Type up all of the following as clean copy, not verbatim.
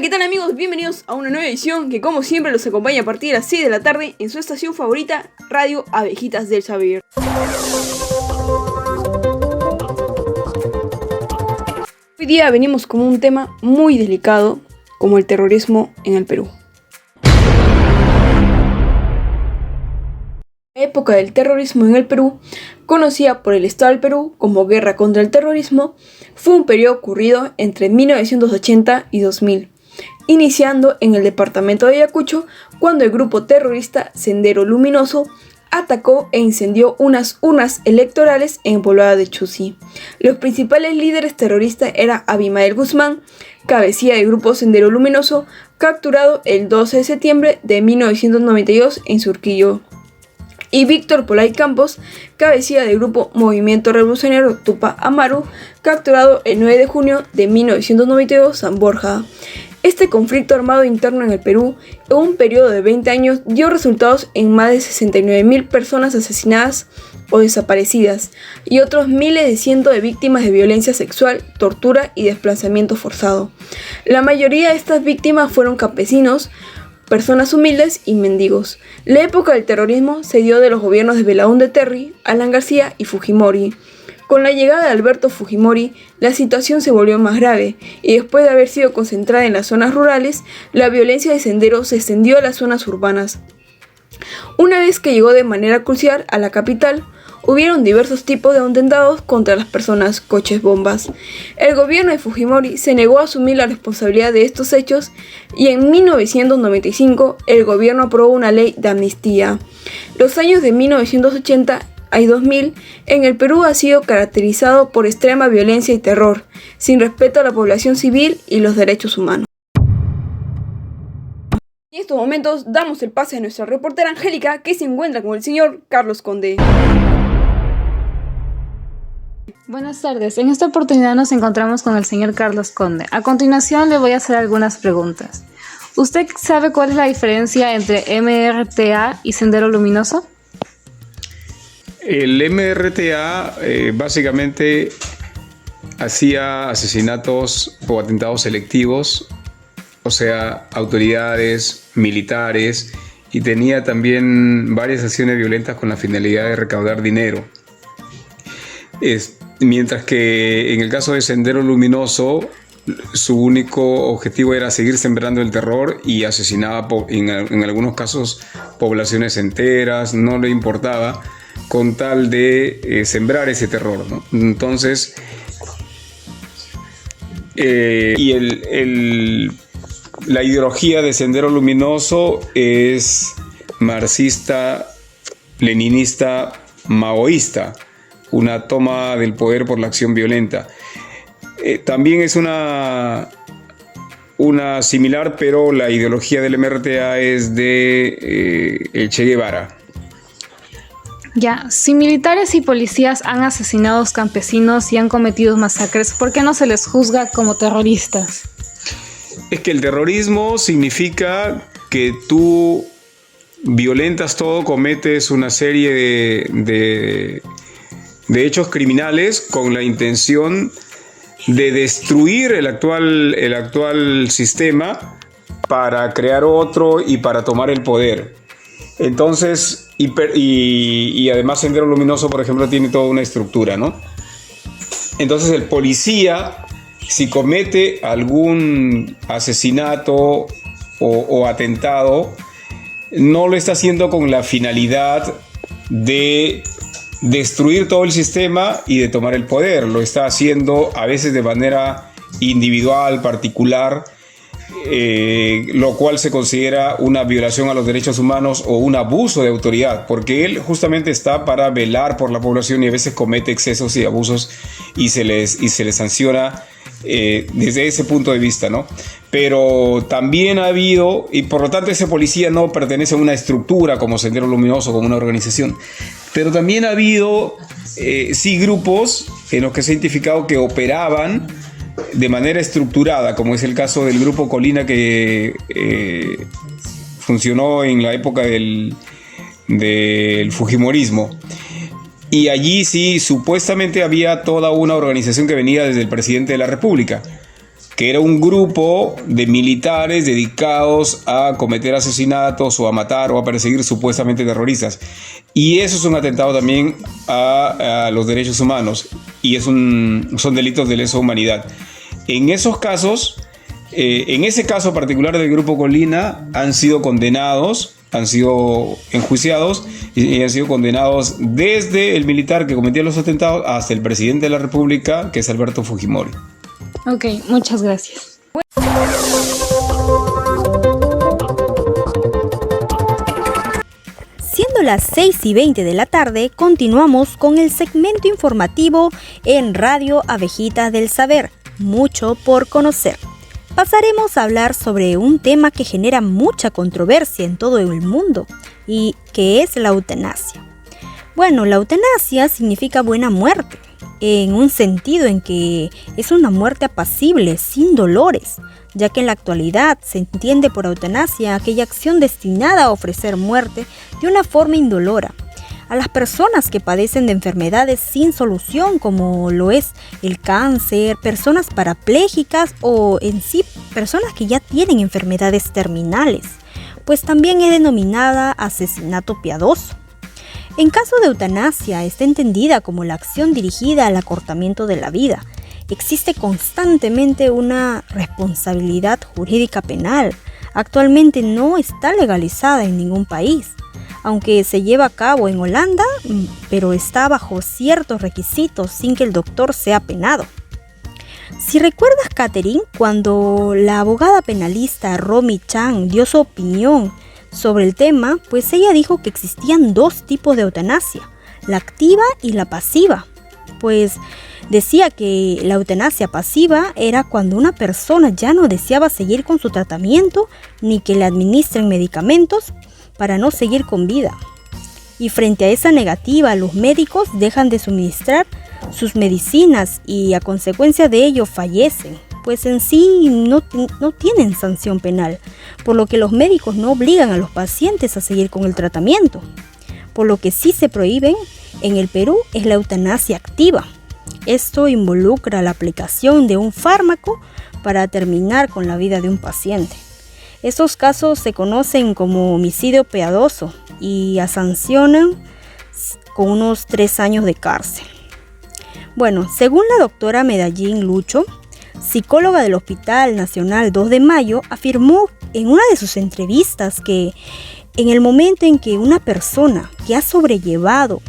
¿qué tal amigos? Bienvenidos a una nueva edición que como siempre los acompaña a partir de las 6 de la tarde en su estación favorita, Radio Abejitas del Saber. Hoy día venimos con un tema muy delicado como el terrorismo en el Perú. La época del terrorismo en el Perú, conocida por el Estado del Perú como Guerra contra el Terrorismo, fue un periodo ocurrido entre 1980 y 2000, iniciando en el departamento de Ayacucho cuando el grupo terrorista Sendero Luminoso atacó e incendió unas urnas electorales en el poblado de Chucy. Los principales líderes terroristas eran Abimael Guzmán, cabecilla del grupo Sendero Luminoso, capturado el 12 de septiembre de 1992 en Surquillo, y Víctor Polay Campos, cabecilla del grupo Movimiento Revolucionario Tupac Amaru, capturado el 9 de junio de 1992 en Borja. Este conflicto armado interno en el Perú, en un periodo de 20 años, dio resultados en más de 69.000 personas asesinadas o desaparecidas, y otros miles de cientos de víctimas de violencia sexual, tortura y desplazamiento forzado. La mayoría de estas víctimas fueron campesinos, personas humildes y mendigos. La época del terrorismo se dio de los gobiernos de Belaúnde Terry, Alan García y Fujimori. Con la llegada de Alberto Fujimori, la situación se volvió más grave, y después de haber sido concentrada en las zonas rurales, la violencia de Sendero se extendió a las zonas urbanas. Una vez que llegó de manera crucial a la capital, hubieron diversos tipos de atentados contra las personas, coches, bombas. El gobierno de Fujimori se negó a asumir la responsabilidad de estos hechos y en 1995 el gobierno aprobó una ley de amnistía. Los años de 1980 y 2000 en el Perú ha sido caracterizado por extrema violencia y terror, sin respeto a la población civil y los derechos humanos. En estos momentos damos el pase a nuestra reportera Angélica, que se encuentra con el señor Carlos Conde. Buenas tardes, en esta oportunidad nos encontramos con el señor Carlos Conde. A continuación le voy a hacer algunas preguntas. ¿Usted sabe cuál es la diferencia entre MRTA y Sendero Luminoso? El MRTA básicamente hacía asesinatos o atentados selectivos, o sea, autoridades, militares, y tenía también varias acciones violentas con la finalidad de recaudar dinero. Mientras que en el caso de Sendero Luminoso, su único objetivo era seguir sembrando el terror y asesinaba en algunos casos poblaciones enteras, no le importaba, con tal de sembrar ese terror, ¿no? Entonces, la ideología de Sendero Luminoso es marxista, leninista, maoísta, una toma del poder por la acción violenta. También es una similar, pero la ideología del MRTA es de el Che Guevara. Ya, si militares y policías han asesinado a campesinos y han cometido masacres, ¿por qué no se les juzga como terroristas? Es que el terrorismo significa que tú violentas todo, cometes una serie de hechos criminales con la intención de destruir el actual sistema para crear otro y para tomar el poder. Entonces, y además Sendero Luminoso, por ejemplo, tiene toda una estructura, ¿no? Entonces el policía, si comete algún asesinato o atentado, no lo está haciendo con la finalidad de destruir todo el sistema y de tomar el poder. Lo está haciendo a veces de manera individual, particular, lo cual se considera una violación a los derechos humanos o un abuso de autoridad, porque él justamente está para velar por la población y a veces comete excesos y abusos y se les sanciona desde ese punto de vista, ¿no? Pero también ha habido, y por lo tanto ese policía no pertenece a una estructura como Sendero Luminoso, como una organización, pero también ha habido sí grupos en los que se ha identificado que operaban de manera estructurada, como es el caso del grupo Colina, que funcionó en la época del Fujimorismo. Y allí sí, supuestamente había toda una organización que venía desde el presidente de la República, que era un grupo de militares dedicados a cometer asesinatos o a matar o a perseguir supuestamente terroristas. Y eso es un atentado también a los derechos humanos y son delitos de lesa humanidad. En esos casos, en ese caso particular del Grupo Colina, han sido condenados, han sido enjuiciados y han sido condenados desde el militar que cometía los atentados hasta el presidente de la República, que es Alberto Fujimori. Ok, muchas gracias. Siendo las 6:20 de la tarde, continuamos con el segmento informativo en Radio Abejita del Saber. Mucho por conocer. Pasaremos a hablar sobre un tema que genera mucha controversia en todo el mundo y que es la eutanasia. Bueno, la eutanasia significa buena muerte, en un sentido en que es una muerte apacible, sin dolores, ya que en la actualidad se entiende por eutanasia aquella acción destinada a ofrecer muerte de una forma indolora a las personas que padecen de enfermedades sin solución, como lo es el cáncer, personas parapléjicas o en sí personas que ya tienen enfermedades terminales, pues también es denominada asesinato piadoso. En caso de eutanasia, está entendida como la acción dirigida al acortamiento de la vida. Existe constantemente una responsabilidad jurídica penal. Actualmente no está legalizada en ningún país, aunque se lleva a cabo en Holanda, pero está bajo ciertos requisitos sin que el doctor sea penado. Si recuerdas, Catherine, cuando la abogada penalista Romy Chan dio su opinión sobre el tema, pues ella dijo que existían dos tipos de eutanasia, la activa y la pasiva. Pues decía que la eutanasia pasiva era cuando una persona ya no deseaba seguir con su tratamiento ni que le administren medicamentos para no seguir con vida. Y frente a esa negativa, los médicos dejan de suministrar sus medicinas y a consecuencia de ello fallecen, pues en sí no tienen sanción penal, por lo que los médicos no obligan a los pacientes a seguir con el tratamiento. Por lo que sí se prohíben en el Perú es la eutanasia activa. Esto involucra la aplicación de un fármaco para terminar con la vida de un paciente. Estos casos se conocen como homicidio piadoso y sancionan con unos 3 años de cárcel. Bueno, según la doctora Medellín Lucho, psicóloga del Hospital Nacional 2 de Mayo, afirmó en una de sus entrevistas que en el momento en que una persona que ha sobrellevado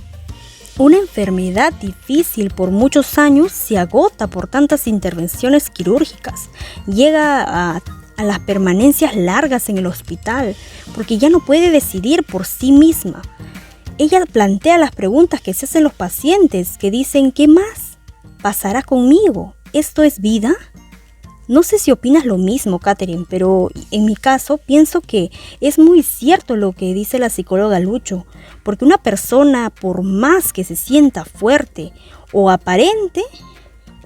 una enfermedad difícil por muchos años se agota por tantas intervenciones quirúrgicas, llega a las permanencias largas en el hospital, porque ya no puede decidir por sí misma. Ella plantea las preguntas que se hacen los pacientes, que dicen: ¿qué más pasará conmigo? ¿Esto es vida? No sé si opinas lo mismo, Catherine, pero en mi caso pienso que es muy cierto lo que dice la psicóloga Lucho, porque una persona, por más que se sienta fuerte o aparente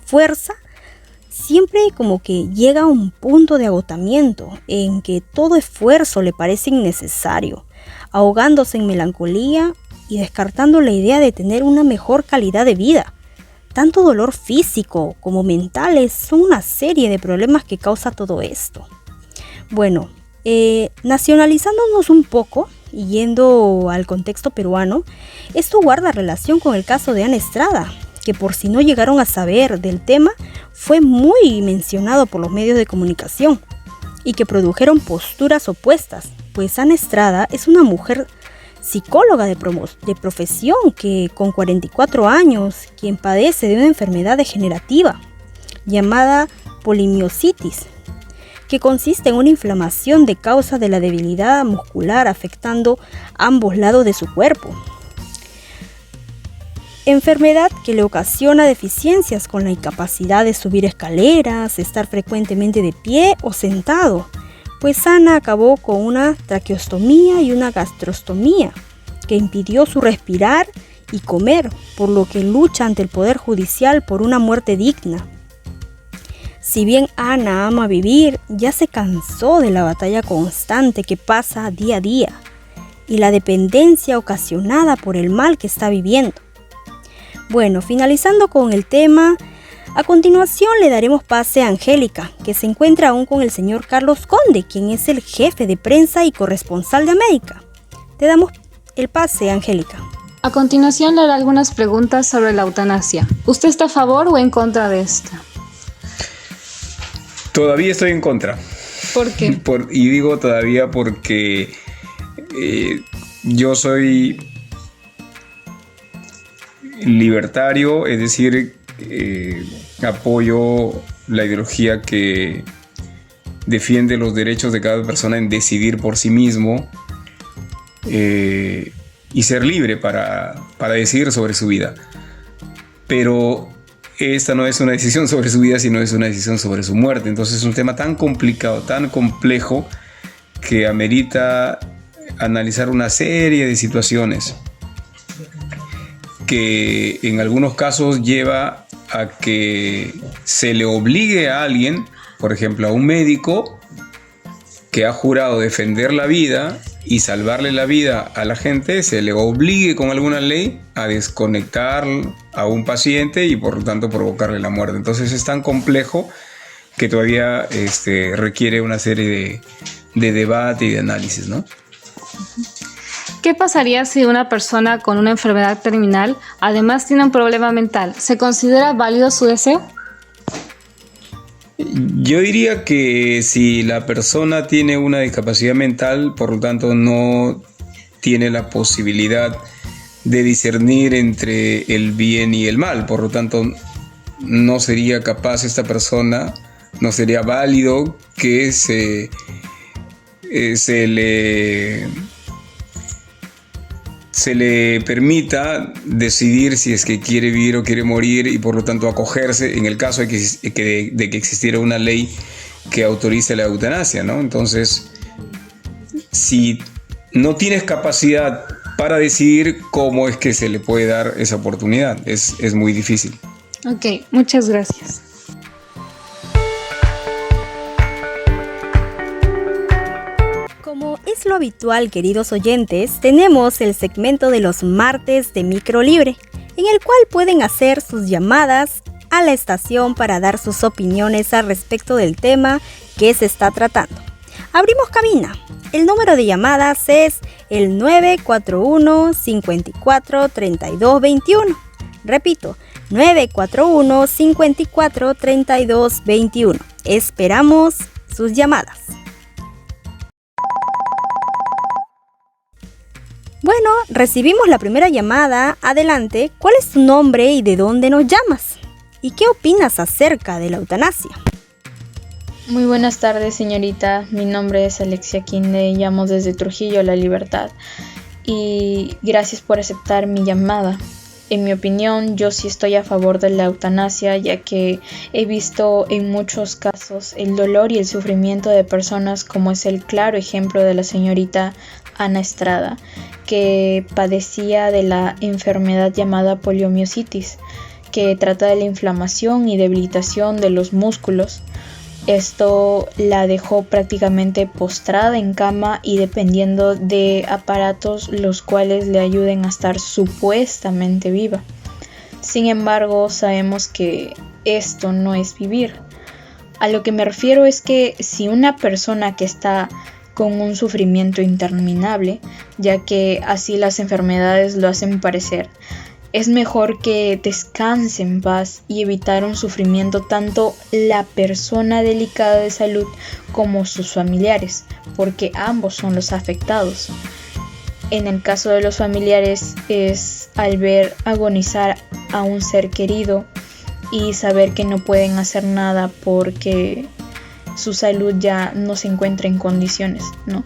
fuerza, siempre como que llega a un punto de agotamiento en que todo esfuerzo le parece innecesario, ahogándose en melancolía y descartando la idea de tener una mejor calidad de vida. Tanto dolor físico como mentales son una serie de problemas que causa todo esto. Bueno, nacionalizándonos un poco y yendo al contexto peruano, esto guarda relación con el caso de Ana Estrada, que por si no llegaron a saber del tema, fue muy mencionado por los medios de comunicación y que produjeron posturas opuestas, pues Ana Estrada es una mujer psicóloga de profesión que con 44 años, quien padece de una enfermedad degenerativa llamada polimiositis, que consiste en una inflamación de causa de la debilidad muscular afectando ambos lados de su cuerpo. Enfermedad que le ocasiona deficiencias con la incapacidad de subir escaleras, estar frecuentemente de pie o sentado, pues Ana acabó con una traqueostomía y una gastrostomía que impidió su respirar y comer, por lo que lucha ante el Poder Judicial por una muerte digna. Si bien Ana ama vivir, ya se cansó de la batalla constante que pasa día a día y la dependencia ocasionada por el mal que está viviendo. Bueno, finalizando con el tema, A continuación le daremos pase a Angélica, que se encuentra aún con el señor Carlos Conde, quien es el jefe de prensa y corresponsal de América. Te damos el pase, Angélica. A continuación le haré algunas preguntas sobre la eutanasia. ¿Usted está a favor o en contra de esta? Todavía estoy en contra. ¿Por qué? Y digo todavía porque yo soy libertario, es decir, apoyo la ideología que defiende los derechos de cada persona en decidir por sí mismo y ser libre para decidir sobre su vida. Pero esta no es una decisión sobre su vida, sino es una decisión sobre su muerte. Entonces es un tema tan complicado, tan complejo, que amerita analizar una serie de situaciones que en algunos casos lleva a que se le obligue a alguien, por ejemplo a un médico que ha jurado defender la vida y salvarle la vida a la gente, se le obligue con alguna ley a desconectar a un paciente y por lo tanto provocarle la muerte. Entonces es tan complejo que todavía requiere una serie de debate y de análisis, ¿no? ¿Qué pasaría si una persona con una enfermedad terminal además tiene un problema mental? ¿Se considera válido su deseo? Yo diría que si la persona tiene una discapacidad mental, por lo tanto no tiene la posibilidad de discernir entre el bien y el mal, por lo tanto no sería capaz esta persona, no sería válido que se le permita decidir si es que quiere vivir o quiere morir y por lo tanto acogerse en el caso de que existiera una ley que autorice la eutanasia, ¿no? Entonces, si no tienes capacidad para decidir, ¿cómo es que se le puede dar esa oportunidad? Es muy difícil. Ok, muchas gracias. Como es lo habitual, queridos oyentes, tenemos el segmento de los martes de Microlibre, en el cual pueden hacer sus llamadas a la estación para dar sus opiniones al respecto del tema que se está tratando. Abrimos cabina. El número de llamadas es el 941-543221. Repito, 941-543221. Esperamos sus llamadas. Bueno, recibimos la primera llamada. Adelante, ¿cuál es tu nombre y de dónde nos llamas? ¿Y qué opinas acerca de la eutanasia? Muy buenas tardes, señorita. Mi nombre es Alexia Quinde y llamo desde Trujillo, La Libertad. Y gracias por aceptar mi llamada. En mi opinión, yo sí estoy a favor de la eutanasia, ya que he visto en muchos casos el dolor y el sufrimiento de personas, como es el claro ejemplo de la señorita Ana Estrada, que padecía de la enfermedad llamada poliomielitis, que trata de la inflamación y debilitación de los músculos. Esto la dejó prácticamente postrada en cama y dependiendo de aparatos los cuales le ayuden a estar supuestamente viva. Sin embargo, sabemos que esto no es vivir. A lo que me refiero es que si una persona que está con un sufrimiento interminable, ya que así las enfermedades lo hacen parecer, es mejor que descanse en paz y evitar un sufrimiento tanto la persona delicada de salud como sus familiares, porque ambos son los afectados. En el caso de los familiares es al ver agonizar a un ser querido y saber que no pueden hacer nada porque su salud ya no se encuentra en condiciones, ¿no?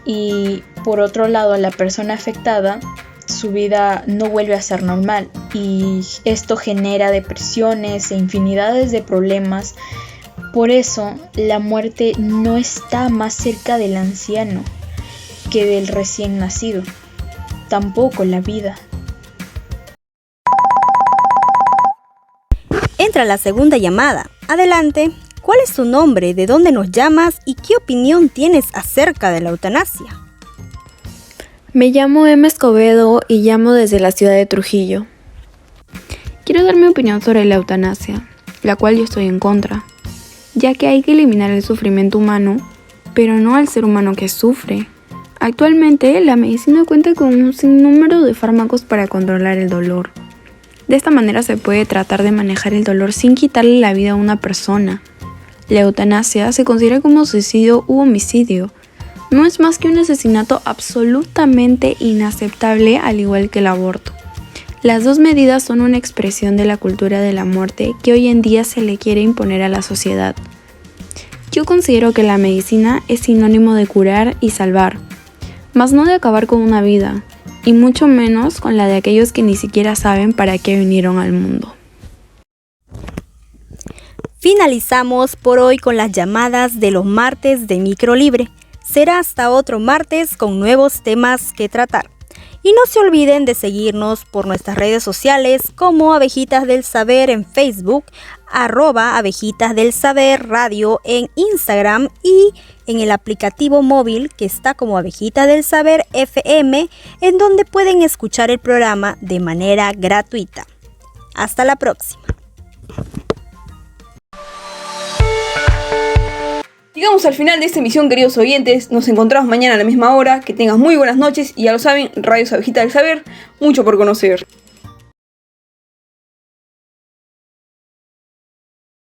Y por otro lado, la persona afectada, su vida no vuelve a ser normal y esto genera depresiones e infinidades de problemas. Por eso, la muerte no está más cerca del anciano que del recién nacido, tampoco la vida. Entra la segunda llamada. Adelante. ¿Cuál es tu nombre, de dónde nos llamas y qué opinión tienes acerca de la eutanasia? Me llamo Emma Escobedo y llamo desde la ciudad de Trujillo. Quiero dar mi opinión sobre la eutanasia, la cual yo estoy en contra, ya que hay que eliminar el sufrimiento humano, pero no al ser humano que sufre. Actualmente, la medicina cuenta con un sinnúmero de fármacos para controlar el dolor. De esta manera se puede tratar de manejar el dolor sin quitarle la vida a una persona. La eutanasia se considera como suicidio u homicidio. No es más que un asesinato absolutamente inaceptable, al igual que el aborto. Las dos medidas son una expresión de la cultura de la muerte que hoy en día se le quiere imponer a la sociedad. Yo considero que la medicina es sinónimo de curar y salvar, mas no de acabar con una vida, y mucho menos con la de aquellos que ni siquiera saben para qué vinieron al mundo. Finalizamos por hoy con las llamadas de los martes de Microlibre. Será hasta otro martes con nuevos temas que tratar. Y no se olviden de seguirnos por nuestras redes sociales como Abejitas del Saber en Facebook, @Abejitas del Saber Radio en Instagram y en el aplicativo móvil que está como Abejitas del Saber FM, en donde pueden escuchar el programa de manera gratuita. Hasta la próxima. Llegamos al final de esta emisión, queridos oyentes. Nos encontramos mañana a la misma hora. Que tengan muy buenas noches y ya lo saben, Radio Abejitas del Saber, mucho por conocer.